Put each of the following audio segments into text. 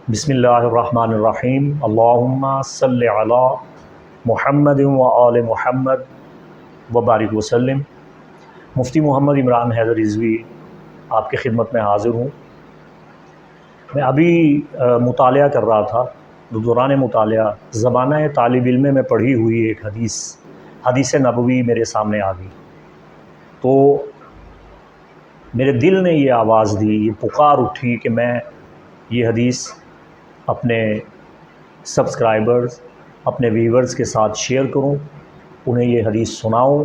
بسم اللہ الرحمن الرحیم اللہم صلی علی محمد و آل محمد وبارک وسلم۔ مفتی محمد عمران حیدر رضوی آپ کی خدمت میں حاضر ہوں۔ میں ابھی مطالعہ کر رہا تھا، دوران مطالعہ زمانہ طالب علم میں پڑھی ہوئی ایک حدیث نبوی میرے سامنے آ گئی، تو میرے دل نے یہ آواز دی، یہ پکار اٹھی کہ میں یہ حدیث اپنے سبسکرائبرز، اپنے ویورز کے ساتھ شیئر کروں، انہیں یہ حدیث سناؤں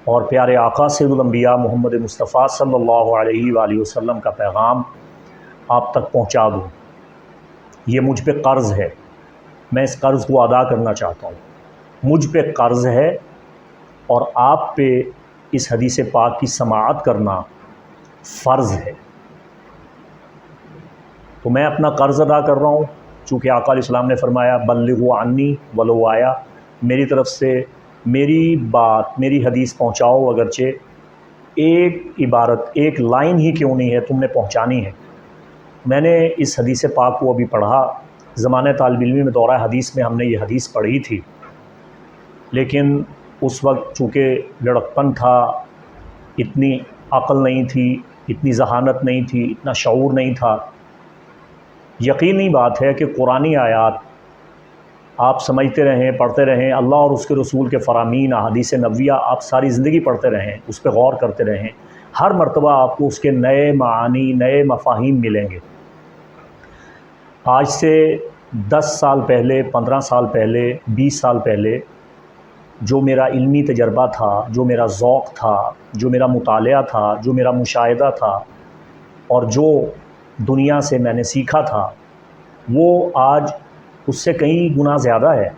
اور پیارے آقا سید الانبیاء محمد مصطفیٰ صلی اللہ علیہ وآلہ وسلم کا پیغام آپ تک پہنچا دوں۔ یہ مجھ پہ قرض ہے، میں اس قرض کو ادا کرنا چاہتا ہوں۔ مجھ پہ قرض ہے اور آپ پہ اس حدیث پاک کی سماعت کرنا فرض ہے، تو میں اپنا قرض ادا کر رہا ہوں۔ چونکہ آقا علیہ السلام نے فرمایا بلغوا عنی ولو آیا، میری طرف سے میری بات، میری حدیث پہنچاؤ، اگرچہ ایک عبارت، ایک لائن ہی کیوں نہیں ہے، تم نے پہنچانی ہے۔ میں نے اس حدیث پاک کو ابھی پڑھا، زمانہ طالب علمی میں دورہ حدیث میں ہم نے یہ حدیث پڑھی تھی، لیکن اس وقت چونکہ لڑکپن تھا، اتنی عقل نہیں تھی، اتنی ذہانت نہیں تھی، اتنا شعور نہیں تھا۔ یقینی بات ہے کہ قرآنی آیات آپ سمجھتے رہیں، پڑھتے رہیں، اللہ اور اس کے رسول کے فرامین، احادیث نبویہ آپ ساری زندگی پڑھتے رہیں، اس پہ غور کرتے رہیں، ہر مرتبہ آپ کو اس کے نئے معانی، نئے مفاہیم ملیں گے۔ آج سے 10 سال پہلے، 15 سال پہلے، 20 سال پہلے جو میرا علمی تجربہ تھا، جو میرا ذوق تھا، جو میرا مطالعہ تھا، جو میرا مشاہدہ تھا اور جو دنیا سے میں نے سیکھا تھا، وہ آج اس سے کئی گنا زیادہ ہے۔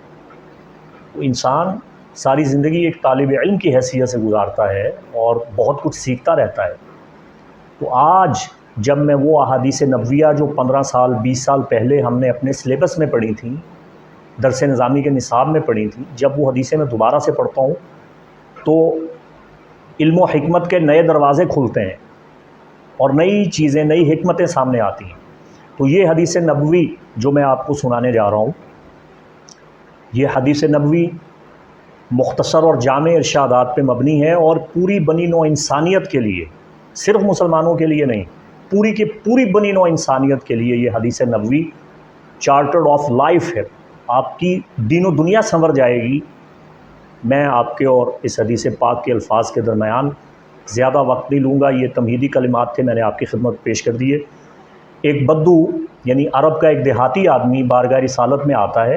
انسان ساری زندگی ایک طالب علم کی حیثیت سے گزارتا ہے اور بہت کچھ سیکھتا رہتا ہے۔ تو آج جب میں وہ احادیث نبویہ جو 15 سال 20 سال پہلے ہم نے اپنے سلیبس میں پڑھی تھیں، درس نظامی کے نصاب میں پڑھی تھیں، جب وہ حدیثیں میں دوبارہ سے پڑھتا ہوں تو علم و حکمت کے نئے دروازے کھلتے ہیں اور نئی چیزیں، نئی حکمتیں سامنے آتی ہیں۔ تو یہ حدیث نبوی جو میں آپ کو سنانے جا رہا ہوں، یہ حدیث نبوی مختصر اور جامع ارشادات پہ مبنی ہے اور پوری بنی نوع انسانیت کے لیے، صرف مسلمانوں کے لیے نہیں، پوری کی پوری بنی نوع انسانیت کے لیے یہ حدیث نبوی چارٹرڈ آف لائف ہے۔ آپ کی دین و دنیا سنور جائے گی۔ میں آپ کے اور اس حدیث پاک کے الفاظ کے درمیان زیادہ وقت نہیں لوں گا، یہ تمہیدی کلمات تھے، میں نے آپ کی خدمت پیش کر دیے۔ ایک بدو یعنی عرب کا ایک دیہاتی آدمی بارگاہ رسالت میں آتا ہے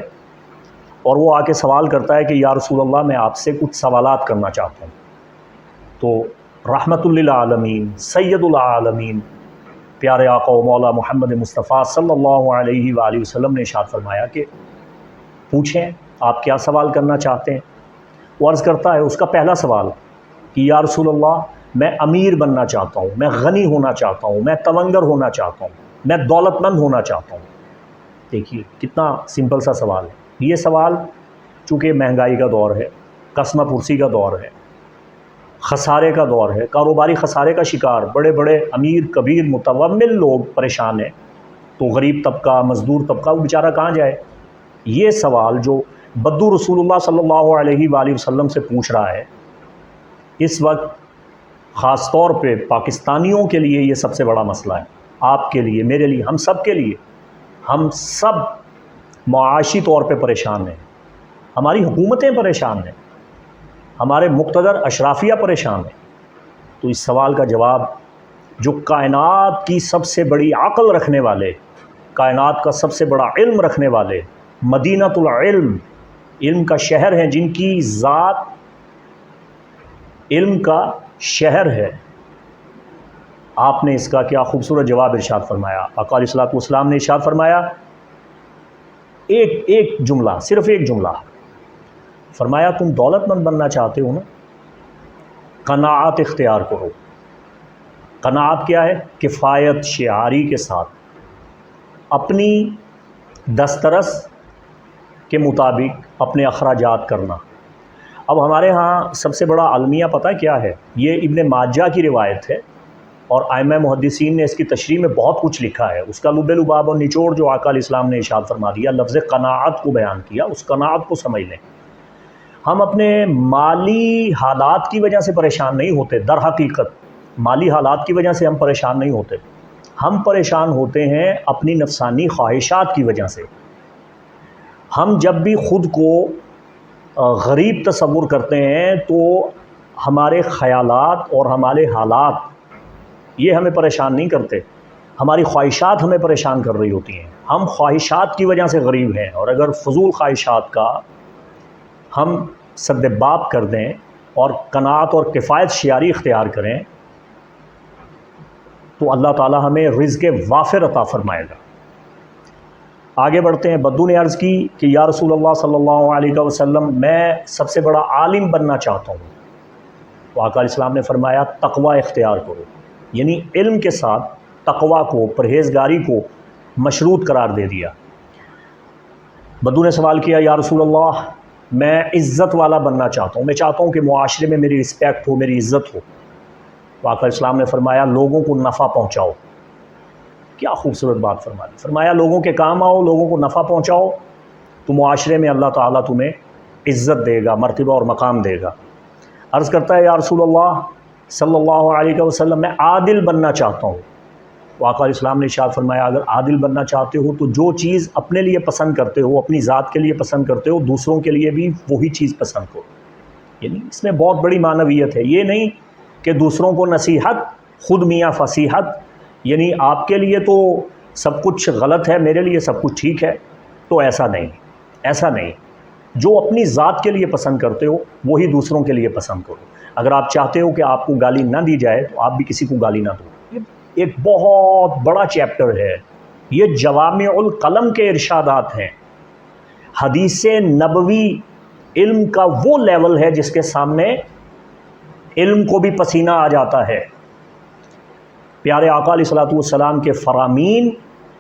اور وہ آ کے سوال کرتا ہے کہ یا رسول اللہ، میں آپ سے کچھ سوالات کرنا چاہتا ہوں۔ تو رحمت للعالمین، سید العالمین، پیارے آقا و مولا محمد مصطفیٰ صلی اللہ علیہ وآلہ وسلم نے ارشاد فرمایا کہ پوچھیں آپ کیا سوال کرنا چاہتے ہیں۔ وہ عرض کرتا ہے، اس کا پہلا سوال کہ یا رسول اللہ، میں امیر بننا چاہتا ہوں، میں غنی ہونا چاہتا ہوں، میں تونگر ہونا چاہتا ہوں، میں دولت مند ہونا چاہتا ہوں۔ دیکھیے کتنا سمپل سا سوال ہے۔ یہ سوال چونکہ مہنگائی کا دور ہے، قسمہ پرسی کا دور ہے، خسارے کا دور ہے، کاروباری خسارے کا شکار بڑے بڑے امیر کبیر متومل لوگ پریشان ہیں، تو غریب طبقہ، مزدور طبقہ، وہ بیچارہ کہاں جائے؟ یہ سوال جو بدو رسول اللہ صلی اللہ علیہ وآلہ وسلم سے پوچھ رہا ہے، اس وقت خاص طور پہ پاکستانیوں کے لیے یہ سب سے بڑا مسئلہ ہے، آپ کے لیے، میرے لیے، ہم سب کے لیے۔ ہم سب معاشی طور پہ پریشان ہیں، ہماری حکومتیں پریشان ہیں، ہمارے مقتدر اشرافیہ پریشان ہیں۔ تو اس سوال کا جواب جو کائنات کی سب سے بڑی عقل رکھنے والے، کائنات کا سب سے بڑا علم رکھنے والے، مدینۃ العلم، علم کا شہر ہیں، جن کی ذات علم کا شہر ہے، آپ نے اس کا کیا خوبصورت جواب ارشاد فرمایا۔ آقا علیہ الصلوۃ والسلام نے ارشاد فرمایا ایک جملہ، صرف ایک جملہ فرمایا، تم دولت مند بننا چاہتے ہو نا، قناعت اختیار کرو۔ قناعت کیا ہے؟ کفایت شعاری کے ساتھ اپنی دسترس کے مطابق اپنے اخراجات کرنا۔ اب ہمارے ہاں سب سے بڑا المیہ پتہ کیا ہے؟ یہ ابن ماجہ کی روایت ہے اور ائمہ محدثین نے اس کی تشریح میں بہت کچھ لکھا ہے. اس کا لب لباب اور نچوڑ جو آقا علیہ السلام نے ارشاد فرما دیا، لفظ قناعت کو بیان کیا، اس قناعت کو سمجھ لیں. ہم اپنے مالی حالات کی وجہ سے پریشان نہیں ہوتے. در حقیقت مالی حالات کی وجہ سے ہم پریشان نہیں ہوتے، ہم پریشان ہوتے ہیں اپنی نفسانی خواہشات کی وجہ سے. ہم جب بھی خود کو غریب تصور کرتے ہیں تو ہمارے خیالات اور ہمارے حالات یہ ہمیں پریشان نہیں کرتے، ہماری خواہشات ہمیں پریشان کر رہی ہوتی ہیں. ہم خواہشات کی وجہ سے غریب ہیں، اور اگر فضول خواہشات کا ہم سد باب کر دیں اور قناعت اور کفایت شیاری اختیار کریں تو اللہ تعالی ہمیں رزق وافر عطا فرمائے گا. آگے بڑھتے ہیں. بدو نے عرض کی کہ یا رسول اللہ صلی اللہ علیہ وسلم، میں سب سے بڑا عالم بننا چاہتا ہوں. تو آقا علیہ السلام نے فرمایا تقوی اختیار کرو، یعنی علم کے ساتھ تقوی کو، پرہیزگاری کو مشروط قرار دے دیا. بدو نے سوال کیا یا رسول اللہ، میں عزت والا بننا چاہتا ہوں، میں چاہتا ہوں کہ معاشرے میں میری رسپیکٹ ہو، میری عزت ہو. تو آقا علیہ السلام نے فرمایا لوگوں کو نفع پہنچاؤ. کیا خوبصورت بات فرما دی. فرمایا لوگوں کے کام آؤ، لوگوں کو نفع پہنچاؤ تو معاشرے میں اللہ تعالیٰ تمہیں عزت دے گا، مرتبہ اور مقام دے گا. عرض کرتا ہے یا رسول اللہ صلی اللہ علیہ وسلم، میں عادل بننا چاہتا ہوں. تو آقا علیہ السلام نے ارشاد فرمایا اگر عادل بننا چاہتے ہو تو جو چیز اپنے لیے پسند کرتے ہو، اپنی ذات کے لیے پسند کرتے ہو، دوسروں کے لیے بھی وہی چیز پسند کرو. یعنی اس میں بہت بڑی معنویت ہے. یہ نہیں کہ دوسروں کو نصیحت، خود میاں فصیحت، یعنی آپ کے لیے تو سب کچھ غلط ہے، میرے لیے سب کچھ ٹھیک ہے. تو ایسا نہیں، ایسا نہیں. جو اپنی ذات کے لیے پسند کرتے ہو وہی دوسروں کے لیے پسند کرو. اگر آپ چاہتے ہو کہ آپ کو گالی نہ دی جائے تو آپ بھی کسی کو گالی نہ دو. یہ ایک بہت بڑا چیپٹر ہے. یہ جوامع القلم کے ارشادات ہیں. حدیث نبوی علم کا وہ لیول ہے جس کے سامنے علم کو بھی پسینہ آ جاتا ہے. پیارے آقا علیہ الصلوۃ والسلام کے فرامین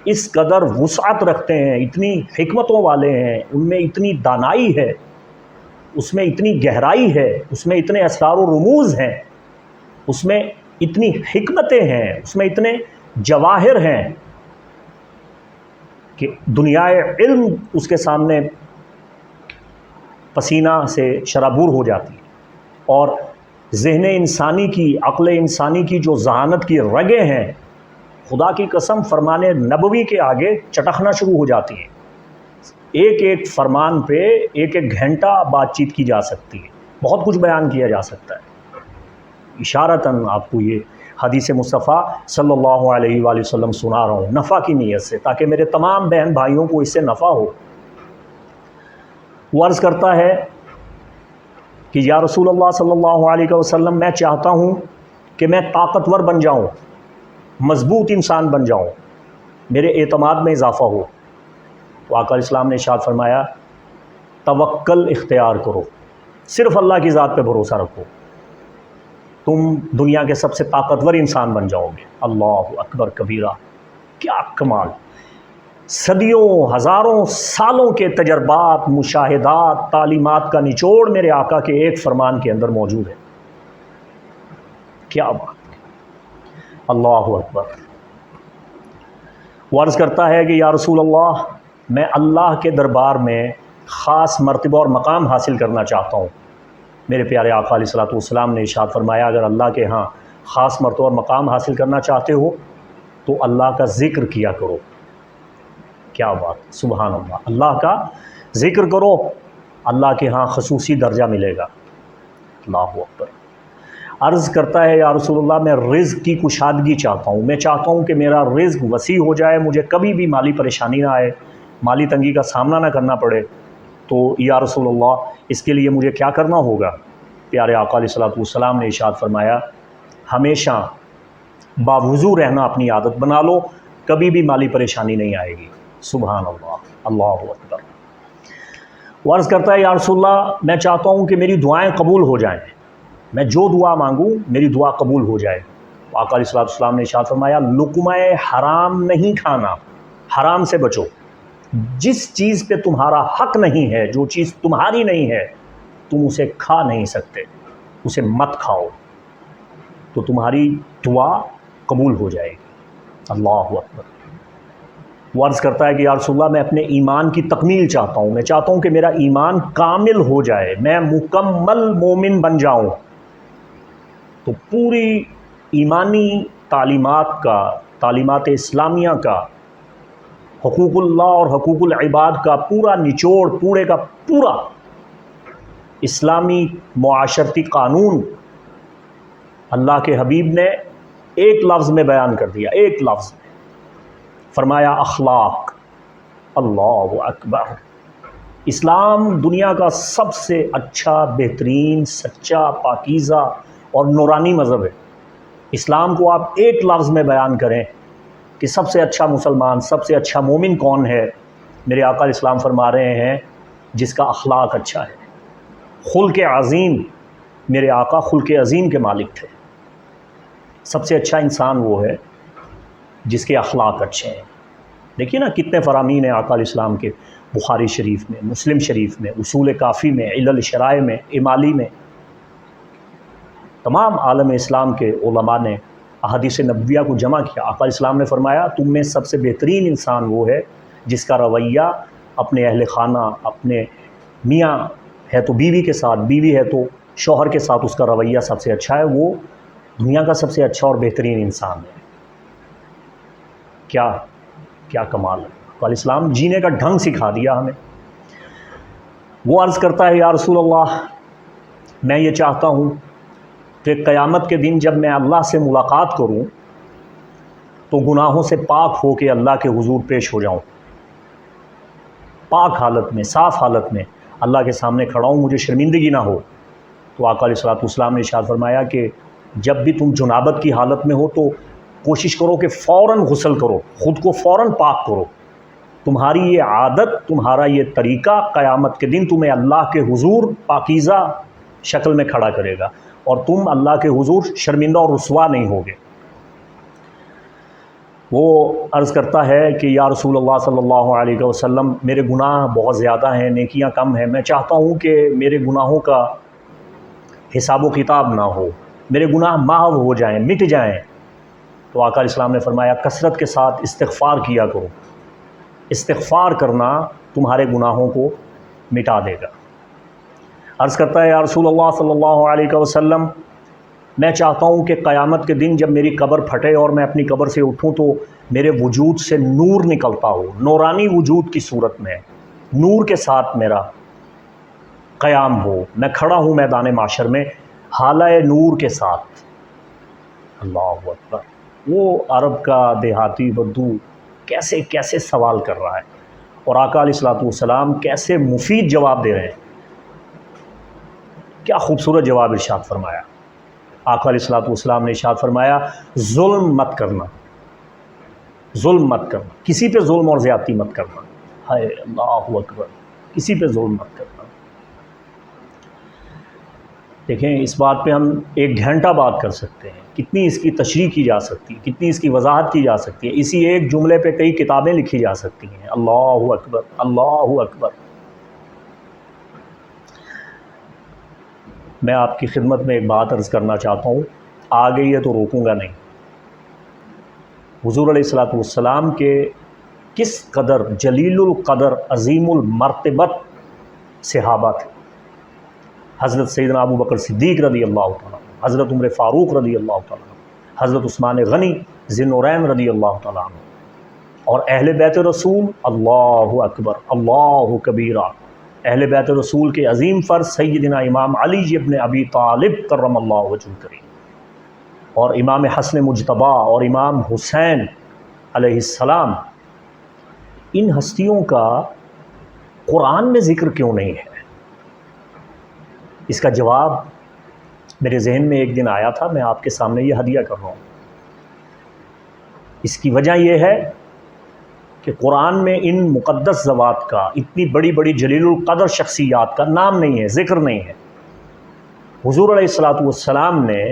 اس قدر وسعت رکھتے ہیں، اتنی حکمتوں والے ہیں، ان میں اتنی دانائی ہے، اس میں اتنی گہرائی ہے، اس میں اتنے اسرار و رموز ہیں، اس میں اتنی حکمتیں ہیں، اس میں اتنے جواہر ہیں کہ دنیا علم اس کے سامنے پسینہ سے شرابور ہو جاتی ہے. اور ذہن انسانی کی، عقل انسانی کی جو ذہانت کی رگیں ہیں، خدا کی قسم فرمان نبوی کے آگے چٹکنا شروع ہو جاتی ہیں. ایک ایک فرمان پہ ایک ایک گھنٹہ بات چیت کی جا سکتی ہے، بہت کچھ بیان کیا جا سکتا ہے. اشارتاً آپ کو یہ حدیث مصطفیٰ صلی اللہ علیہ وآلہ وسلم سنا رہا ہوں نفع کی نیت سے، تاکہ میرے تمام بہن بھائیوں کو اس سے نفع ہو. وہ عرض کرتا ہے کہ یا رسول اللہ صلی اللہ علیہ وسلم، میں چاہتا ہوں کہ میں طاقتور بن جاؤں، مضبوط انسان بن جاؤں، میرے اعتماد میں اضافہ ہو. تو آقا علیہ السلام نے ارشاد فرمایا توکل اختیار کرو، صرف اللہ کی ذات پہ بھروسہ رکھو، تم دنیا کے سب سے طاقتور انسان بن جاؤ گے. اللہ اکبر کبیرہ، کیا کمال! صدیوں، ہزاروں سالوں کے تجربات، مشاہدات، تعلیمات کا نچوڑ میرے آقا کے ایک فرمان کے اندر موجود ہے. کیا بات! اللہ اکبر. وہ عرض کرتا ہے کہ یا رسول اللہ، میں اللہ کے دربار میں خاص مرتبہ اور مقام حاصل کرنا چاہتا ہوں. میرے پیارے آقا علیہ الصلوۃ والسلام نے ارشاد فرمایا اگر اللہ کے ہاں خاص مرتبہ اور مقام حاصل کرنا چاہتے ہو تو اللہ کا ذکر کیا کرو. کیا بات! سبحان اللہ. اللہ کا ذکر کرو، اللہ کے ہاں خصوصی درجہ ملے گا. اللہ اکبر. عرض کرتا ہے یا رسول اللہ، میں رزق کی کشادگی چاہتا ہوں، میں چاہتا ہوں کہ میرا رزق وسیع ہو جائے، مجھے کبھی بھی مالی پریشانی نہ آئے، مالی تنگی کا سامنا نہ کرنا پڑے. تو یا رسول اللہ اس کے لیے مجھے کیا کرنا ہوگا؟ پیارے آقا علیہ الصلوۃ والسلام نے ارشاد فرمایا ہمیشہ باوضو رہنا اپنی عادت بنا لو، کبھی بھی مالی پریشانی نہیں آئے گی. سبحان اللہ. اللہ اکبر. وہ عرض کرتا ہے یا رسول اللہ، میں چاہتا ہوں کہ میری دعائیں قبول ہو جائیں، میں جو دعا مانگوں میری دعا قبول ہو جائے. آقا علیہ الصلوۃ والسلام نے ارشاد فرمایا لقمہ حرام نہیں کھانا، حرام سے بچو. جس چیز پہ تمہارا حق نہیں ہے، جو چیز تمہاری نہیں ہے، تم اسے کھا نہیں سکتے، اسے مت کھاؤ، تو تمہاری دعا قبول ہو جائے گی۔ اللہ اکبر۔ وہ عرض کرتا ہے کہ یا رسول اللہ میں اپنے ایمان کی تکمیل چاہتا ہوں، میں چاہتا ہوں کہ میرا ایمان کامل ہو جائے، میں مکمل مومن بن جاؤں۔ تو پوری ایمانی تعلیمات اسلامیہ کا، حقوق اللہ اور حقوق العباد کا پورا نچوڑ، پورے کا پورا اسلامی معاشرتی قانون اللہ کے حبیب نے ایک لفظ میں بیان کر دیا، ایک لفظ میں فرمایا اخلاق۔ اللہ اکبر۔ اسلام دنیا کا سب سے اچھا، بہترین، سچا، پاکیزہ اور نورانی مذہب ہے۔ اسلام کو آپ ایک لفظ میں بیان کریں کہ سب سے اچھا مسلمان، سب سے اچھا مومن کون ہے، میرے آقا اسلام فرما رہے ہیں جس کا اخلاق اچھا ہے۔ خلق عظیم، میرے آقا خلق عظیم کے مالک تھے۔ سب سے اچھا انسان وہ ہے جس کے اخلاق اچھے ہیں۔ دیکھیے نا کتنے فرامین ہیں آقا الاسلام کے، بخاری شریف میں، مسلم شریف میں، اصول کافی میں، علل شرائع میں، امالی میں۔ تمام عالم اسلام کے علماء نے احادیث نبویہ کو جمع کیا۔ آقا الاسلام نے فرمایا تم میں سب سے بہترین انسان وہ ہے جس کا رویہ اپنے اہل خانہ، اپنے میاں ہے تو بیوی کے ساتھ، بیوی ہے تو شوہر کے ساتھ اس کا رویہ سب سے اچھا ہے، وہ دنیا کا سب سے اچھا اور بہترین انسان ہے۔ کیا کمال ہے۔ آقا الاسلام جینے کا ڈھنگ سکھا دیا ہمیں۔ وہ عرض کرتا ہے یا رسول اللہ میں یہ چاہتا ہوں کہ قیامت کے دن جب میں اللہ سے ملاقات کروں تو گناہوں سے پاک ہو کے اللہ کے حضور پیش ہو جاؤں، پاک حالت میں، صاف حالت میں اللہ کے سامنے کھڑا ہوں، مجھے شرمندگی نہ ہو۔ تو آقا علیہ السلام نے ارشاد فرمایا کہ جب بھی تم جنابت کی حالت میں ہو تو کوشش کرو کہ فوراً غسل کرو، خود کو فوراً پاک کرو۔ تمہاری یہ عادت، تمہارا یہ طریقہ قیامت کے دن تمہیں اللہ کے حضور پاکیزہ شکل میں کھڑا کرے گا اور تم اللہ کے حضور شرمندہ اور رسوا نہیں ہوگے۔ وہ عرض کرتا ہے کہ یا رسول اللہ صلی اللہ علیہ وسلم میرے گناہ بہت زیادہ ہیں، نیکیاں کم ہیں، میں چاہتا ہوں کہ میرے گناہوں کا حساب و کتاب نہ ہو، میرے گناہ محو ہو جائیں، مٹ جائیں۔ تو آقا علیہ السلام نے فرمایا کثرت کے ساتھ استغفار کیا کرو، استغفار کرنا تمہارے گناہوں کو مٹا دے گا۔ عرض کرتا ہے یا رسول اللہ صلی اللہ علیہ وسلم میں چاہتا ہوں کہ قیامت کے دن جب میری قبر پھٹے اور میں اپنی قبر سے اٹھوں تو میرے وجود سے نور نکلتا ہو، نورانی وجود کی صورت میں نور کے ساتھ میرا قیام ہو، میں کھڑا ہوں میدان معاشر میں حالہ نور کے ساتھ۔ اللہ اکبر۔ وہ عرب کا دیہاتی بدو کیسے سوال کر رہا ہے اور آقا علیہ السلام کیسے مفید جواب دے رہے ہیں۔ کیا خوبصورت جواب ارشاد فرمایا۔ آقا علیہ السلام نے ارشاد فرمایا ظلم مت کرنا، ظلم مت کرنا، کسی پہ ظلم اور زیادتی مت کرنا۔ ہائے اللہ اکبر، کسی پہ ظلم مت کرنا۔ دیکھیں اس بات پہ ہم ایک گھنٹہ بات کر سکتے ہیں، کتنی اس کی تشریح کی جا سکتی ہے، کتنی اس کی وضاحت کی جا سکتی ہے، اسی ایک جملے پہ کئی کتابیں لکھی جا سکتی ہیں۔ اللہ اکبر، اللہ اکبر۔ میں آپ کی خدمت میں ایک بات عرض کرنا چاہتا ہوں، آ گئی ہے تو روکوں گا نہیں۔ حضور علیہ السلام کے کس قدر جلیل القدر، عظیم المرتبت صحابہ تھے۔ حضرت سیدنا ابو بکر صدیق رضی اللہ تعالیٰ عنہ، حضرت عمر فاروق رضی اللہ تعالیٰ عنہ، حضرت عثمان غنی ذی النورین رضی اللہ تعالیٰ عنہ، اور اہل بیت رسول، اللہ اکبر، اللہ کبیرہ، اہل بیت رسول کے عظیم فرد سیدنا امام علی ابن ابی طالب کرم اللہ وجہہ الکریم، اور امام حسن مجتبیٰ اور امام حسین علیہ السلام، ان ہستیوں کا قرآن میں ذکر کیوں نہیں ہے؟ اس کا جواب میرے ذہن میں ایک دن آیا تھا، میں آپ کے سامنے یہ ہدیہ کر رہا ہوں۔ اس کی وجہ یہ ہے کہ قرآن میں ان مقدس ذوات کا، اتنی بڑی بڑی جلیل القدر شخصیات کا نام نہیں ہے، ذکر نہیں ہے۔ حضور علیہ السلام نے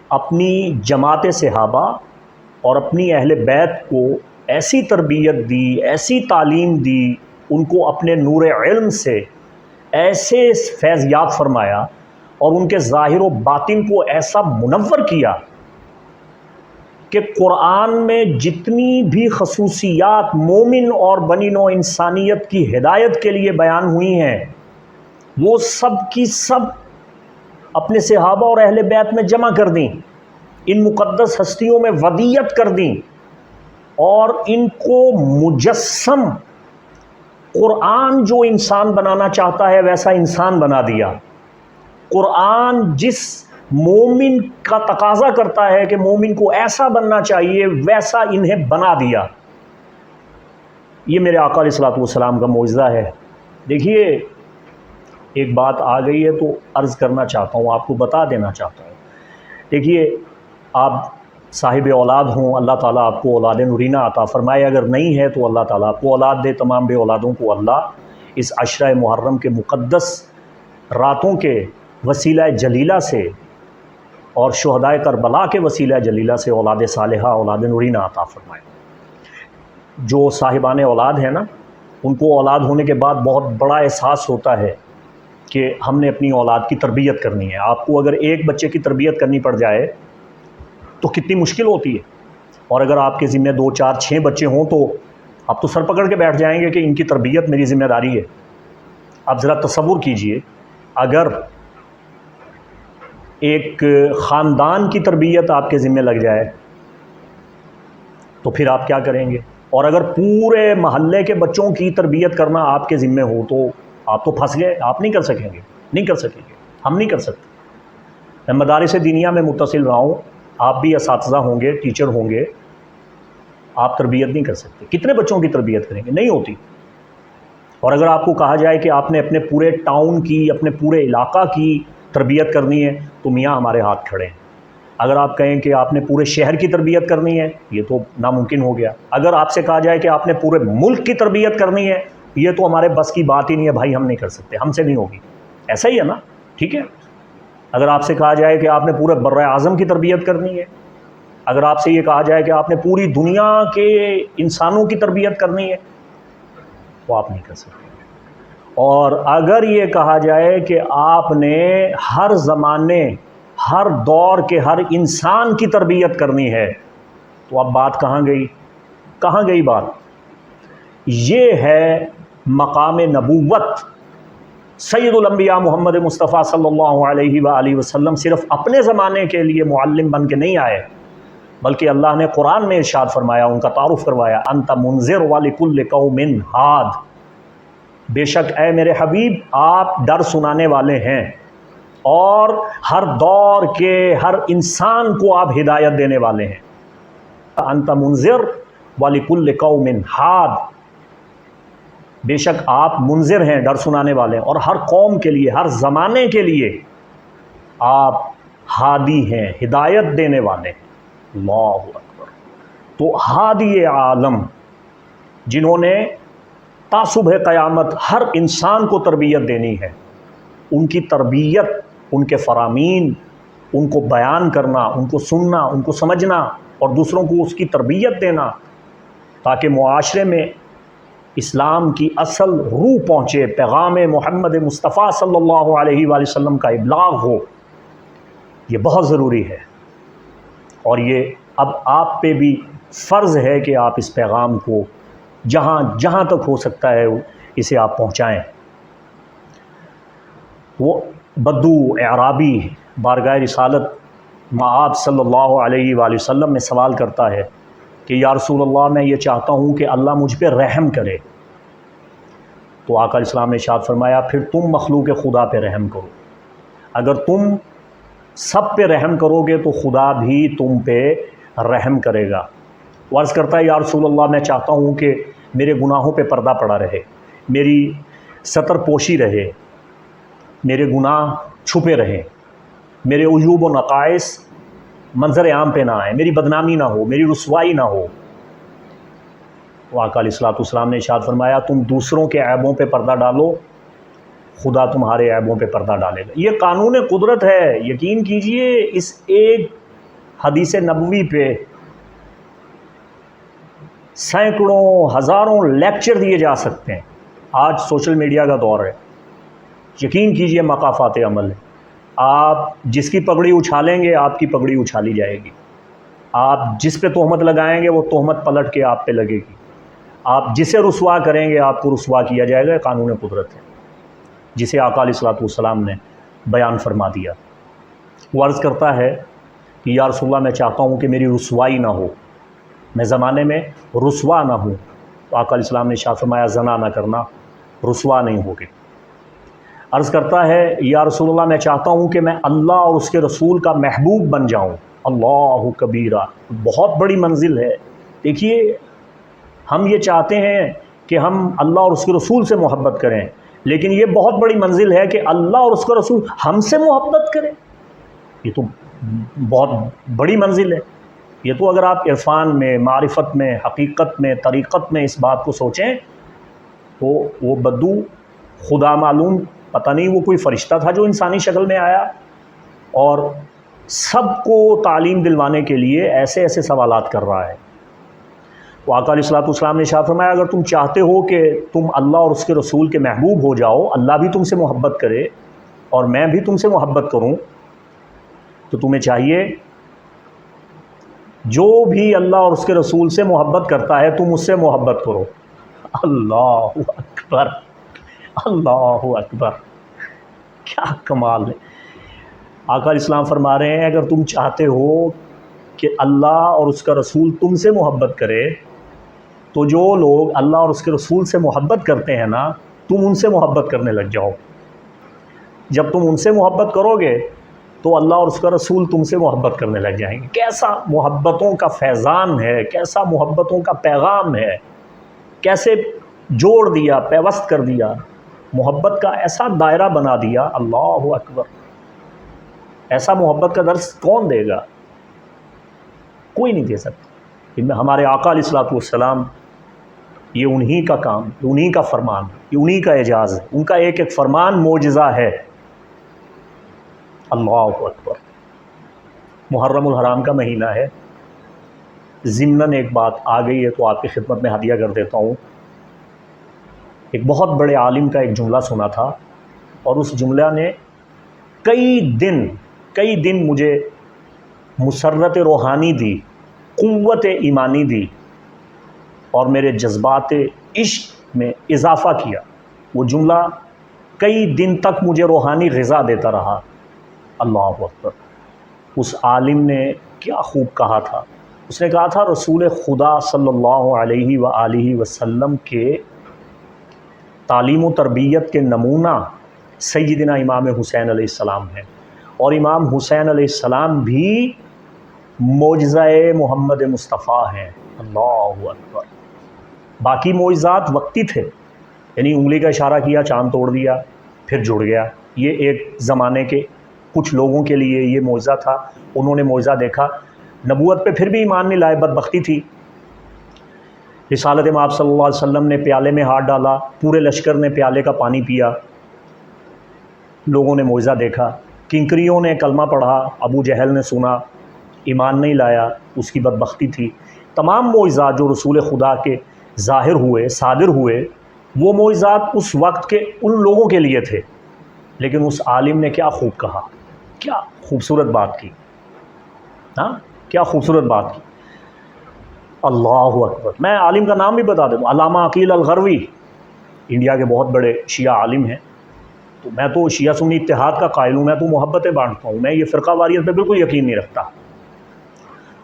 اپنی جماعت صحابہ اور اپنی اہل بیت کو ایسی تربیت دی، ایسی تعلیم دی، ان کو اپنے نور علم سے ایسے فیض یاب فرمایا اور ان کے ظاہر و باطن کو ایسا منور کیا کہ قرآن میں جتنی بھی خصوصیات مومن اور بنی نوع انسانیت کی ہدایت کے لیے بیان ہوئی ہیں وہ سب کی سب اپنے صحابہ اور اہل بیت میں جمع کر دیں، ان مقدس ہستیوں میں ودیت کر دیں اور ان کو مجسم قرآن جو انسان بنانا چاہتا ہے ویسا انسان بنا دیا۔ قرآن جس مومن کا تقاضا کرتا ہے کہ مومن کو ایسا بننا چاہیے ویسا انہیں بنا دیا۔ یہ میرے آقا علیہ الصلوۃ والسلام کا معجزہ ہے۔ دیکھیے ایک بات آ گئی ہے تو عرض کرنا چاہتا ہوں، آپ کو بتا دینا چاہتا ہوں۔ دیکھیے آپ صاحب اولاد ہوں، اللہ تعالیٰ آپ کو اولاد نورینہ عطا فرمائے، اگر نہیں ہے تو اللہ تعالیٰ آپ کو اولاد دے۔ تمام بے اولادوں کو اللہ اس عشرہ محرم کے مقدس راتوں کے وسیلہ جلیلہ سے اور شہدائے کربلا کے وسیلہ جلیلہ سے اولاد صالحہ اولاد نورینہ عطا فرمائے۔ جو صاحبان اولاد ہیں نا ان کو اولاد ہونے کے بعد بہت بڑا احساس ہوتا ہے کہ ہم نے اپنی اولاد کی تربیت کرنی ہے۔ آپ کو اگر ایک بچے کی تربیت کرنی پڑ جائے تو کتنی مشکل ہوتی ہے، اور اگر آپ کے ذمہ 2 4 6 بچے ہوں تو آپ تو سر پکڑ کے بیٹھ جائیں گے کہ ان کی تربیت میری ذمہ داری ہے۔ اب ذرا تصور کیجئے اگر ایک خاندان کی تربیت آپ کے ذمہ لگ جائے تو پھر آپ کیا کریں گے، اور اگر پورے محلے کے بچوں کی تربیت کرنا آپ کے ذمہ ہو تو آپ تو پھنس گئے، آپ نہیں کر سکیں گے، نہیں کر سکیں گے، ہم نہیں کر سکتے۔ میں مدارس دینیہ میں متصل رہا ہوں، آپ بھی اساتذہ ہوں گے، ٹیچر ہوں گے، آپ تربیت نہیں کر سکتے۔ کتنے بچوں کی تربیت کریں گے؟ نہیں ہوتی۔ اور اگر آپ کو کہا جائے کہ آپ نے اپنے پورے ٹاؤن کی، اپنے پورے علاقہ کی تربیت کرنی ہے تو میاں ہمارے ہاتھ کھڑے ہیں۔ اگر آپ کہیں کہ آپ نے پورے شہر کی تربیت کرنی ہے یہ تو ناممکن ہو گیا۔ اگر آپ سے کہا جائے کہ آپ نے پورے ملک کی تربیت کرنی ہے یہ تو ہمارے بس کی بات ہی نہیں ہے بھائی، ہم نہیں کر سکتے، ہم سے نہیں ہوگی۔ ایسا ہی ہے نا، ٹھیک ہے۔ اگر آپ سے کہا جائے کہ آپ نے پورے بر اعظم کی تربیت کرنی ہے، اگر آپ سے یہ کہا جائے کہ آپ نے پوری دنیا کے انسانوں کی تربیت کرنی ہے تو آپ نہیں کر سکتے۔ اور اگر یہ کہا جائے کہ آپ نے ہر زمانے ہر دور کے ہر انسان کی تربیت کرنی ہے تو اب بات کہاں گئی؟ کہاں گئی بات؟ یہ ہے مقام نبوت۔ سید الانبیاء محمد مصطفیٰ صلی اللہ علیہ وآلہ وسلم صرف اپنے زمانے کے لیے معلم بن کے نہیں آئے بلکہ اللہ نے قرآن میں ارشاد فرمایا، ان کا تعارف کروایا، انت منذر ولکل قوم ہاد، بے شک اے میرے حبیب آپ ڈر سنانے والے ہیں اور ہر دور کے ہر انسان کو آپ ہدایت دینے والے ہیں۔ انت منذر ولکل قوم ہاد، بے شک آپ منذر ہیں، ڈر سنانے والے ہیں، اور ہر قوم کے لیے، ہر زمانے کے لیے آپ ہادی ہیں، ہدایت دینے والے ہیں۔ اللہ اکبر۔ تو ہادی عالم جنہوں نے تا صبح قیامت ہر انسان کو تربیت دینی ہے، ان کی تربیت، ان کے فرامین، ان کو بیان کرنا، ان کو سننا، ان کو سمجھنا اور دوسروں کو اس کی تربیت دینا تاکہ معاشرے میں اسلام کی اصل روح پہنچے، پیغام محمد مصطفیٰ صلی اللہ علیہ وآلہ وسلم کا ابلاغ ہو، یہ بہت ضروری ہے۔ اور یہ اب آپ پہ بھی فرض ہے کہ آپ اس پیغام کو جہاں تک ہو سکتا ہے اسے آپ پہنچائیں۔ وہ بدو اعرابی بارگاہ رسالت مآب صلی اللہ علیہ وآلہ وسلم میں سوال کرتا ہے کہ یا رسول اللہ میں یہ چاہتا ہوں کہ اللہ مجھ پہ رحم کرے، تو آقا علیہ السلام نے ارشاد فرمایا پھر تم مخلوق خدا پہ رحم کرو، اگر تم سب پہ رحم کرو گے تو خدا بھی تم پہ رحم کرے گا۔ وہ عرض کرتا ہے یا رسول اللہ میں چاہتا ہوں کہ میرے گناہوں پہ پردہ پڑا رہے، میری ستر پوشی رہے، میرے گناہ چھپے رہیں، میرے عیوب و نقائص منظر عام پہ نہ آئیں، میری بدنامی نہ ہو، میری رسوائی نہ ہو۔ آقا علیہ الصلوۃ والسلام نے ارشاد فرمایا تم دوسروں کے عیبوں پہ پردہ ڈالو، خدا تمہارے عیبوں پہ پردہ ڈالے گا۔ یہ قانون قدرت ہے، یقین کیجئے اس ایک حدیث نبوی پہ سینکڑوں ہزاروں لیکچر دیے جا سکتے ہیں۔ آج سوشل میڈیا کا دور ہے، یقین کیجئے مقافات عمل ہے، آپ جس کی پگڑی اچھالیں گے آپ کی پگڑی اچھالی جائے گی۔ آپ جس پہ تہمت لگائیں گے وہ تہمت پلٹ کے آپ پہ لگے گی، آپ جسے رسوا کریں گے آپ کو رسوا کیا جائے گا، قانون قدرت ہے جسے آقا علیہ الصلوۃ والسلام نے بیان فرما دیا۔ وہ عرض کرتا ہے کہ یا رسول اللہ میں چاہتا ہوں کہ میری رسوائی نہ ہو، میں زمانے میں رسوا نہ ہوں۔ تو آقا علیہ السلام نے ارشاد فرمایا زنا نہ کرنا، رسوا نہیں ہوگے۔ عرض کرتا ہے یا رسول اللہ میں چاہتا ہوں کہ میں اللہ اور اس کے رسول کا محبوب بن جاؤں۔ اللہ کبیرہ، بہت بڑی منزل ہے۔ دیکھیے ہم یہ چاہتے ہیں کہ ہم اللہ اور اس کے رسول سے محبت کریں، لیکن یہ بہت بڑی منزل ہے کہ اللہ اور اس کا رسول ہم سے محبت کریں۔ یہ تو بہت بڑی منزل ہے۔ یہ تو اگر آپ عرفان میں، معرفت میں، حقیقت میں، طریقت میں اس بات کو سوچیں تو وہ بدو خدا معلوم، پتہ نہیں وہ کوئی فرشتہ تھا جو انسانی شکل میں آیا اور سب کو تعلیم دلوانے کے لیے ایسے ایسے سوالات کر رہا ہے۔ تو آقا علیہ الصلوۃ والسلام نے ارشاد فرمایا اگر تم چاہتے ہو کہ تم اللہ اور اس کے رسول کے محبوب ہو جاؤ، اللہ بھی تم سے محبت کرے اور میں بھی تم سے محبت کروں، تو تمہیں چاہیے جو بھی اللہ اور اس کے رسول سے محبت کرتا ہے تم اس سے محبت کرو۔ اللہ اکبر، اللہ اکبر، کیا کمال ہے۔ آقا علیہ السلام فرما رہے ہیں اگر تم چاہتے ہو کہ اللہ اور اس کا رسول تم سے محبت کرے تو جو لوگ اللہ اور اس کے رسول سے محبت کرتے ہیں نا، تم ان سے محبت کرنے لگ جاؤ۔ جب تم ان سے محبت کرو گے تو اللہ اور اس کا رسول تم سے محبت کرنے لگ جائیں گے۔ کیسا محبتوں کا فیضان ہے، کیسا محبتوں کا پیغام ہے، کیسے جوڑ دیا، پیوست کر دیا، محبت کا ایسا دائرہ بنا دیا۔ اللہ اکبر، ایسا محبت کا درس کون دے گا؟ کوئی نہیں دے سکتا۔ ہمارے آقا علیہ الصلوۃ والسلام، یہ انہی کا کام، انہی کا فرمان، یہ انہی کا اعجاز ہے، ان کا ایک ایک فرمان معجزہ ہے۔ اللہ اکبر۔ محرم الحرام کا مہینہ ہے، ضمناً ایک بات آ گئی ہے تو آپ کی خدمت میں ہدیہ کر دیتا ہوں۔ ایک بہت بڑے عالم کا ایک جملہ سنا تھا اور اس جملہ نے کئی دن مجھے مسرت روحانی دی، قوت ایمانی دی اور میرے جذبات عشق میں اضافہ کیا۔ وہ جملہ کئی دن تک مجھے روحانی غذا دیتا رہا۔ اللہ اکبر۔ اس عالم نے کیا خوب کہا تھا، اس نے کہا تھا رسول خدا صلی اللہ علیہ وآلہ وسلم کے تعلیم و تربیت کے نمونہ سیدنا امام حسین علیہ السلام ہیں، اور امام حسین علیہ السلام بھی معجزہ محمد مصطفیٰ ہیں۔ اللہ اکبر۔ باقی معجزات وقتی تھے، یعنی انگلی کا اشارہ کیا چاند توڑ دیا پھر جڑ گیا، یہ ایک زمانے کے کچھ لوگوں کے لیے یہ معجزہ تھا، انہوں نے معجزہ دیکھا، نبوت پہ پھر بھی ایمان نہیں لائے، بدبختی تھی۔ رسالت مآب صلی اللہ علیہ وسلم نے پیالے میں ہاتھ ڈالا، پورے لشکر نے پیالے کا پانی پیا، لوگوں نے معجزہ دیکھا۔ کنکریوں نے کلمہ پڑھا، ابو جہل نے سنا، ایمان نہیں لایا، اس کی بدبختی تھی۔ تمام معجزات جو رسول خدا کے ظاہر ہوئے، صادر ہوئے، وہ معجزات اس وقت کے ان لوگوں کے لیے تھے، لیکن اس عالم نے کیا خوب کہا، کیا خوبصورت بات کی، ہاں کیا خوبصورت بات کی۔ اللہ اکبر۔ میں عالم کا نام بھی بتا دوں، علامہ عقیل الغروی، انڈیا کے بہت بڑے شیعہ عالم ہیں۔ تو میں تو شیعہ سنی اتحاد کا قائل ہوں، میں تو محبتیں بانٹتا ہوں، میں یہ فرقہ واریت پہ بالکل یقین نہیں رکھتا۔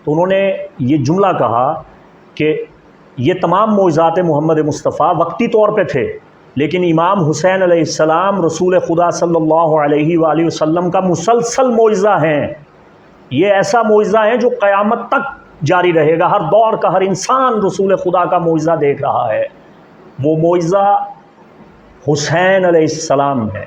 تو انہوں نے یہ جملہ کہا کہ یہ تمام معجزات محمد مصطفیٰ وقتی طور پہ تھے، لیکن امام حسین علیہ السلام رسول خدا صلی اللہ علیہ وآلہ وسلم کا مسلسل معجزہ ہیں۔ یہ ایسا معجزہ ہے جو قیامت تک جاری رہے گا، ہر دور کا ہر انسان رسول خدا کا معجزہ دیکھ رہا ہے۔ وہ معجزہ حسین علیہ السلام ہے،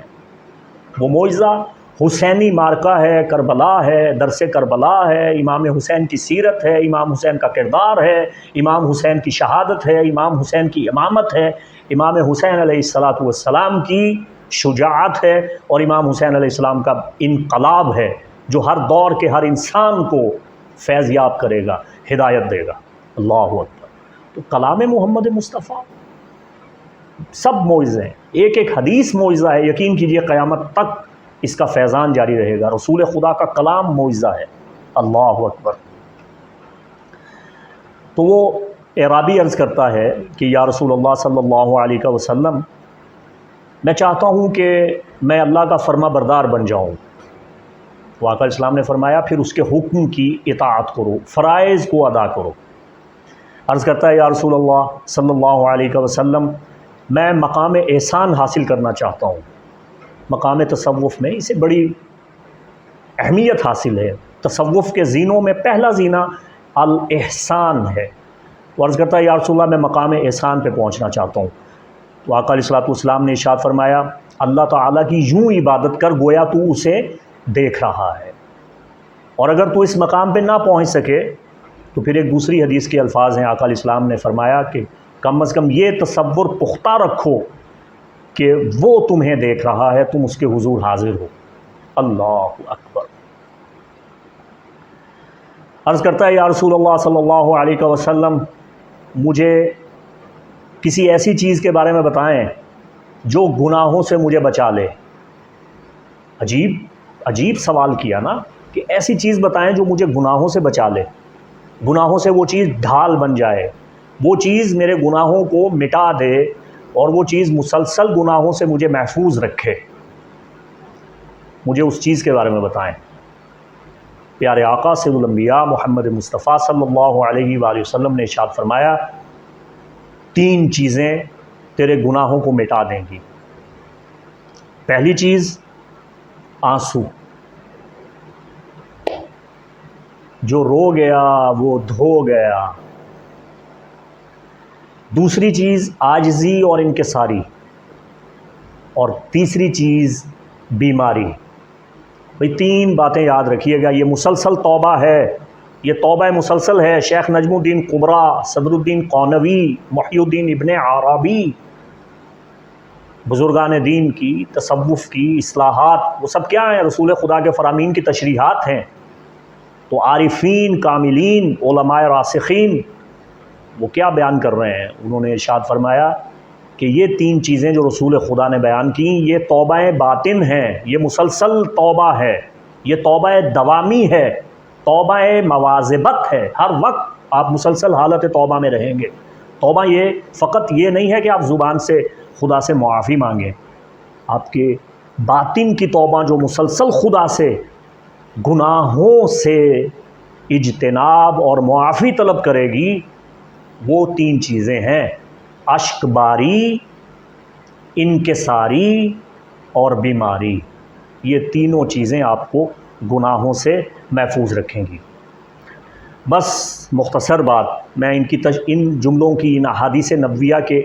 وہ معجزہ حسینی معرکہ ہے، کربلا ہے، درس کربلا ہے، امام حسین کی سیرت ہے، امام حسین کا کردار ہے، امام حسین کی شہادت ہے، امام حسین کی امامت ہے، امام حسین علیہ السلام کی شجاعت ہے، اور امام حسین علیہ السلام کا انقلاب ہے جو ہر دور کے ہر انسان کو فیض یاب کرے گا، ہدایت دے گا۔ اللہ اکبر۔ تو کلام محمد مصطفیٰ سب معجزے ہیں، ایک ایک حدیث معجزہ ہے، یقین کیجئے قیامت تک اس کا فیضان جاری رہے گا۔ رسول خدا کا کلام معجزہ ہے۔ اللہ اکبر۔ تو وہ اعرابی عرض کرتا ہے کہ یا رسول اللہ صلی اللہ علیہ وسلم، میں چاہتا ہوں کہ میں اللہ کا فرما بردار بن جاؤں۔ تو آقا اسلام نے فرمایا پھر اس کے حکم کی اطاعت کرو، فرائض کو ادا کرو۔ عرض کرتا ہے یا رسول اللہ صلی اللہ علیہ وسلم، میں مقام احسان حاصل کرنا چاہتا ہوں۔ مقام تصوف میں اسے بڑی اہمیت حاصل ہے۔ تصوف کے زینوں میں پہلا زینہ الاحسان ہے۔ وہ عرض کرتا ہے یا رسول اللہ، میں مقام احسان پہ پہنچنا چاہتا ہوں۔ تو آقا علیہ الصلوۃ والسلام نے ارشاد فرمایا اللہ تعالیٰ کی یوں عبادت کر گویا تو اسے دیکھ رہا ہے، اور اگر تو اس مقام پہ نہ پہنچ سکے تو پھر ایک دوسری حدیث کے الفاظ ہیں، آقا علیہ السلام نے فرمایا کہ کم از کم یہ تصور پختہ رکھو کہ وہ تمہیں دیکھ رہا ہے، تم اس کے حضور حاضر ہو۔ اللہ اکبر۔ عرض کرتا ہے یا رسول اللہ صلی اللہ علیہ وسلم، مجھے کسی ایسی چیز کے بارے میں بتائیں جو گناہوں سے مجھے بچا لے۔ عجیب سوال کیا نا، کہ ایسی چیز بتائیں جو مجھے گناہوں سے بچا لے، گناہوں سے وہ چیز ڈھال بن جائے، وہ چیز میرے گناہوں کو مٹا دے، اور وہ چیز مسلسل گناہوں سے مجھے محفوظ رکھے۔ مجھے اس چیز کے بارے میں بتائیں۔ پیارے آقا سید الانبیاء محمد مصطفیٰ صلی اللہ علیہ وآلہ وسلم نے ارشاد فرمایا 3 چیزیں تیرے گناہوں کو مٹا دیں گی۔ پہلی چیز آنسو، جو رو گیا وہ دھو گیا۔ دوسری چیز عاجزی اور انکساری، اور تیسری چیز بیماری۔ بھئی 3 باتیں یاد رکھیے گا، یہ مسلسل توبہ ہے، یہ توبہ مسلسل ہے۔ شیخ نجم الدین کبریٰ، صدر الدین قونوی، محی الدین ابن عربی، بزرگان دین کی، تصوف کی اصلاحات، وہ سب کیا ہیں؟ رسول خدا کے فرامین کی تشریحات ہیں۔ تو عارفین، کاملین، علماء راسخین وہ کیا بیان کر رہے ہیں؟ انہوں نے ارشاد فرمایا کہ یہ 3 چیزیں جو رسول خدا نے بیان کیں یہ توبہ باطن ہیں، یہ مسلسل توبہ ہے، یہ توبہ دوامی ہے، توبہ مواظبت ہے۔ ہر وقت آپ مسلسل حالت توبہ میں رہیں گے۔ توبہ یہ فقط یہ نہیں ہے کہ آپ زبان سے خدا سے معافی مانگیں، آپ کے باطن کی توبہ جو مسلسل خدا سے گناہوں سے اجتناب اور معافی طلب کرے گی، وہ 3 چیزیں ہیں، اشک باری، انکساری اور بیماری۔ یہ تینوں چیزیں آپ کو گناہوں سے محفوظ رکھیں گی۔ بس مختصر بات، میں ان جملوں کی، ان احادیث نبویہ کے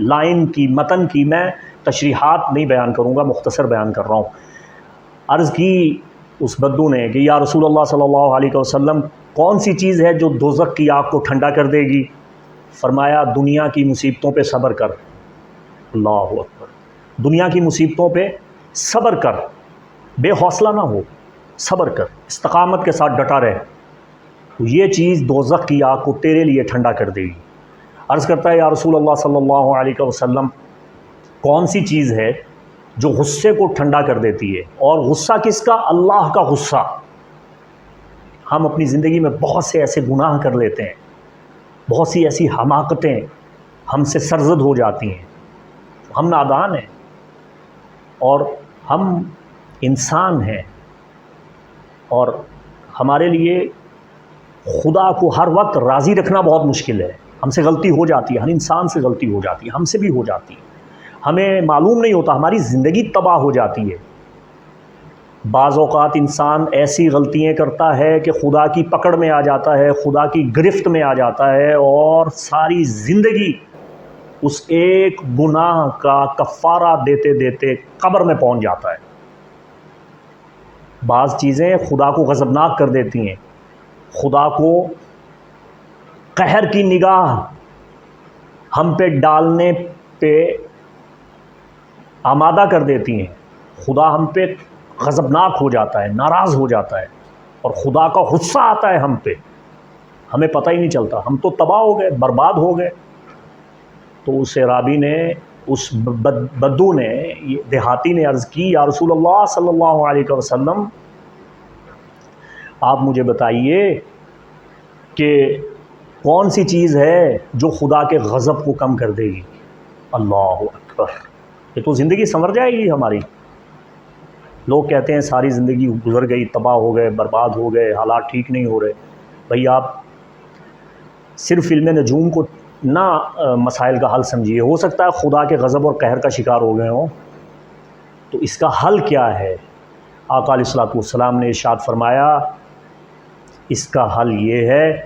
لائن کی، متن کی میں تشریحات نہیں بیان کروں گا، مختصر بیان کر رہا ہوں۔ عرض کی اس بدو نے کہ یا رسول اللہ صلی اللہ علیہ وسلم، کون سی چیز ہے جو دوزخ کی آگ کو ٹھنڈا کر دے گی؟ فرمایا دنیا کی مصیبتوں پہ صبر کر۔ اللہ اکبر۔ دنیا کی مصیبتوں پہ صبر کر، بے حوصلہ نہ ہو، صبر کر، استقامت کے ساتھ ڈٹا رہے، یہ چیز دوزخ کی آگ کو تیرے لیے ٹھنڈا کر دے گی۔ عرض کرتا ہے یا رسول اللہ صلی اللہ علیہ وسلم، کون سی چیز ہے جو غصے کو ٹھنڈا کر دیتی ہے؟ اور غصہ کس کا؟ اللہ کا غصہ۔ ہم اپنی زندگی میں بہت سے ایسے گناہ کر لیتے ہیں، بہت سی ایسی حماقتیں ہم سے سرزد ہو جاتی ہیں، ہم نادان ہیں اور ہم انسان ہیں، اور ہمارے لیے خدا کو ہر وقت راضی رکھنا بہت مشکل ہے۔ ہم سے غلطی ہو جاتی ہے، ہر انسان سے غلطی ہو جاتی ہے، ہم سے بھی ہو جاتی ہے، ہمیں معلوم نہیں ہوتا، ہماری زندگی تباہ ہو جاتی ہے۔ بعض اوقات انسان ایسی غلطیاں کرتا ہے کہ خدا کی پکڑ میں آ جاتا ہے، خدا کی گرفت میں آ جاتا ہے، اور ساری زندگی اس ایک گناہ کا کفارہ دیتے دیتے قبر میں پہنچ جاتا ہے۔ بعض چیزیں خدا کو غضبناک کر دیتی ہیں، خدا کو قہر کی نگاہ ہم پہ ڈالنے پہ آمادہ کر دیتی ہیں، خدا ہم پہ غضبناک ہو جاتا ہے، ناراض ہو جاتا ہے، اور خدا کا غصہ آتا ہے ہم پہ، ہمیں پتہ ہی نہیں چلتا، ہم تو تباہ ہو گئے، برباد ہو گئے۔ تو اس اعرابی نے، اس بدو نے، دیہاتی نے عرض کی یا رسول اللہ صلی اللہ علیہ وسلم، آپ مجھے بتائیے کہ کون سی چیز ہے جو خدا کے غضب کو کم کر دے گی؟ اللہ اکبر، یہ تو زندگی سنور جائے گی ہماری۔ لوگ کہتے ہیں ساری زندگی گزر گئی، تباہ ہو گئے، برباد ہو گئے، حالات ٹھیک نہیں ہو رہے۔ بھئی آپ صرف علم نجوم کو نہ مسائل کا حل سمجھیے، ہو سکتا ہے خدا کے غضب اور قہر کا شکار ہو گئے ہوں، تو اس کا حل کیا ہے؟ آقا علیہ الصلوۃ والسلام نے ارشاد فرمایا اس کا حل یہ ہے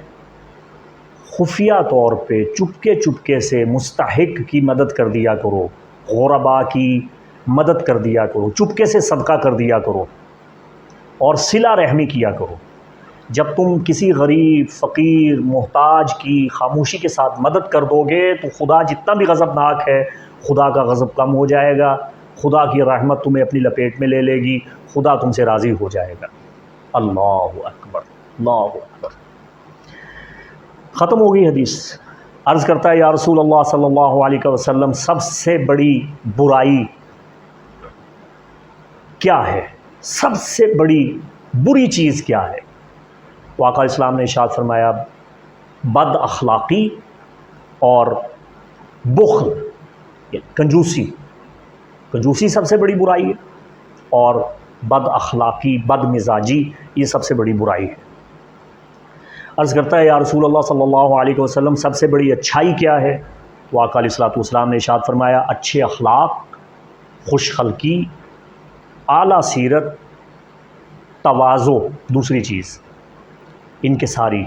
خفیہ طور پہ چپکے چپکے سے مستحق کی مدد کر دیا کرو، غربا کی مدد کر دیا کرو، چپکے سے صدقہ کر دیا کرو اور صلہ رحمی کیا کرو۔ جب تم کسی غریب، فقیر، محتاج کی خاموشی کے ساتھ مدد کر دو گے تو خدا جتنا بھی غضبناک ہے خدا کا غضب کم ہو جائے گا، خدا کی رحمت تمہیں اپنی لپیٹ میں لے لے گی، خدا تم سے راضی ہو جائے گا۔ اللہ اکبر، اللہ اکبر۔ ختم ہو گئی حدیث۔ عرض کرتا ہے یا رسول اللہ صلی اللہ علیہ وسلم سب سے بڑی برائی کیا ہے؟ سب سے بڑی بری چیز کیا ہے؟ تو آقا اسلام نے ارشاد فرمایا بد اخلاقی اور بخل، کنجوسی۔ کنجوسی سب سے بڑی برائی ہے، اور بد اخلاقی، بد مزاجی یہ سب سے بڑی برائی ہے۔ عرض کرتا ہے یا رسول اللہ صلی اللہ علیہ وسلم سب سے بڑی اچھائی کیا ہے؟ تو آقا علیہ الصلوۃ والسلام نے ارشاد فرمایا اچھے اخلاق، خوش خلقی، اعلیٰ سیرت، تواضع، دوسری چیز انکساری،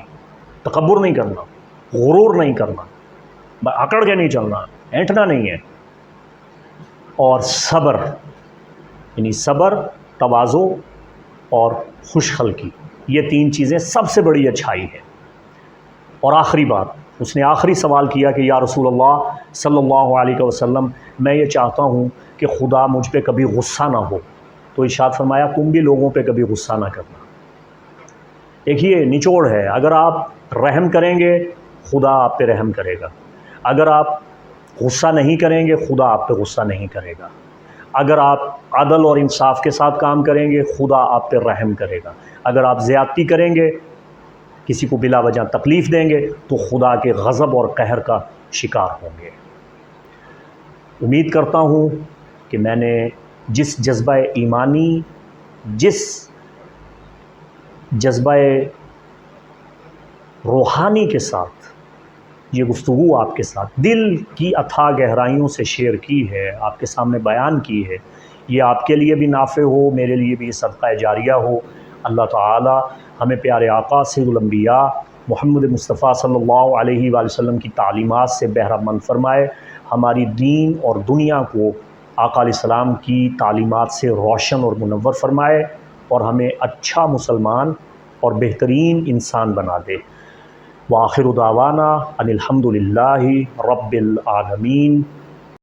تکبر نہیں کرنا، غرور نہیں کرنا، اکڑ کے نہیں چلنا، اینٹنا نہیں ہے، اور صبر، یعنی صبر، تواضع اور خوش خلقی، یہ تین چیزیں سب سے بڑی اچھائی ہے۔ اور آخری بات، اس نے آخری سوال کیا کہ یا رسول اللہ صلی اللہ علیہ وسلم میں یہ چاہتا ہوں کہ خدا مجھ پہ کبھی غصہ نہ ہو، تو ارشاد فرمایا تم بھی لوگوں پہ کبھی غصہ نہ کرنا۔ دیکھیے نچوڑ ہے، اگر آپ رحم کریں گے خدا آپ پہ رحم کرے گا، اگر آپ غصہ نہیں کریں گے خدا آپ پہ غصہ نہیں کرے گا، اگر آپ عدل اور انصاف کے ساتھ کام کریں گے خدا آپ پہ رحم کرے گا، اگر آپ زیادتی کریں گے، کسی کو بلا وجہ تکلیف دیں گے تو خدا کے غضب اور قہر کا شکار ہوں گے۔ امید کرتا ہوں کہ میں نے جس جذبہ ایمانی، جس جذبہ روحانی کے ساتھ یہ گفتگو آپ کے ساتھ دل کی اتھاہ گہرائیوں سے شیئر کی ہے، آپ کے سامنے بیان کی ہے، یہ آپ کے لیے بھی نافع ہو، میرے لیے بھی صدقہ جاریہ ہو۔ اللہ تعالی ہمیں پیارے آقا سید الانبیاء محمد مصطفیٰ صلی اللہ علیہ وآلہ وسلم کی تعلیمات سے بہرہ مند فرمائے، ہماری دین اور دنیا کو آقا علیہ السلام کی تعلیمات سے روشن اور منور فرمائے، اور ہمیں اچھا مسلمان اور بہترین انسان بنا دے۔ وآخر دعوانا ان الحمد للہ رب العالمین۔